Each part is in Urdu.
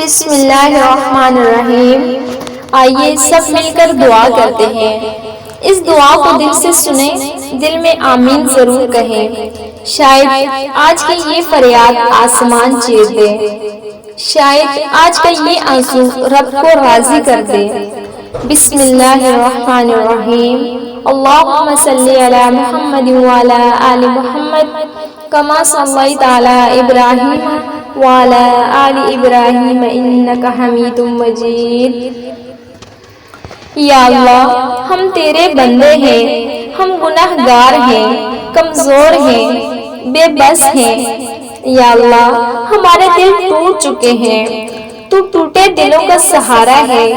بسم اللہ الرحمن الرحیم۔ آئیے سب مل کر دعا کرتے ہیں۔ اس دعا کو دل سے سنیں، دل میں آمین ضرور کہیں۔ شاید آج کی یہ فریاد آسمان چیر دے، شاید آج کا یہ آنسو رب کو راضی کر دے۔ بسم اللہ الرحمن الرحیم۔ اللہم صلی علی محمد وعلی آل محمد کما صلیت علی ابراہیم وعلی آل ابراہیم انک حمید مجید۔ یا اللہ، ہم تیرے بندے ہیں، ہم گناہ گار ہیں، کمزور ہیں، بے بس ہیں۔ یا اللہ، ہمارے دل ٹوٹ چکے ہیں، تو ٹوٹے دلوں کا سہارا ہے۔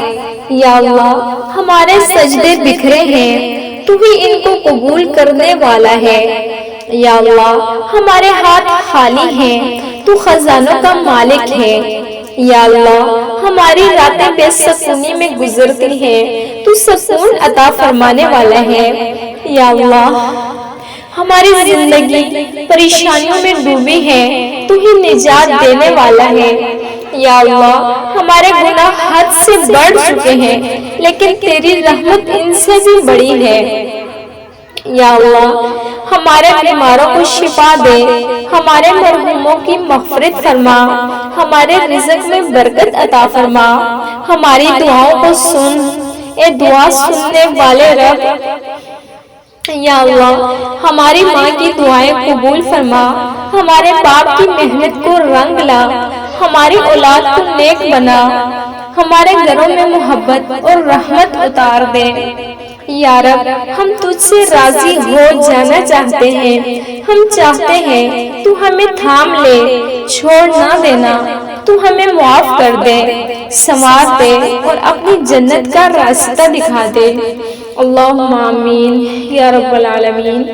یا اللہ، ہمارے سجدے بکھرے ہیں، تو ہی ان کو قبول کرنے والا ہے۔ یا اللہ، ہمارے ہاتھ خالی ہیں، تو خزانوں کا مالک ہے۔ یا اللہ، ہماری راتیں بے سکونی میں گزرتی ہیں، تو سکون عطا فرمانے والا ہے۔ یا اللہ، ہماری زندگی پریشانیوں میں ڈوبی ہے، تو ہی نجات دینے والا ہے۔ یا اللہ، ہمارے گناہ حد سے بڑھ چکے ہیں، لیکن تیری رحمت ان سے بھی بڑی ہے۔ یا اللہ، ہمارے بیماروں کو شفا دے، ہمارے مرحوموں کی مغفرت فرما، ہمارے رزق میں برکت عطا فرما، ہماری دعاؤں کو سن، اے دعا سننے والے رب۔ یا اللہ، ہماری ماں کی دعائیں قبول فرما، ہمارے باپ کی محنت کو رنگ لا، ہماری اولاد کو نیک بنا، ہمارے گھروں میں محبت اور رحمت اتار دے۔ یا رب، ہم تجھ سے راضی ہو جانا چاہتے ہیں، ہم چاہتے ہیں تو ہمیں تھام لے، چھوڑ نہ دینا، تو ہمیں معاف کر دے، سنوار دے اور اپنی جنت کا راستہ دکھا دے۔ اللہم آمین یا رب العالمین۔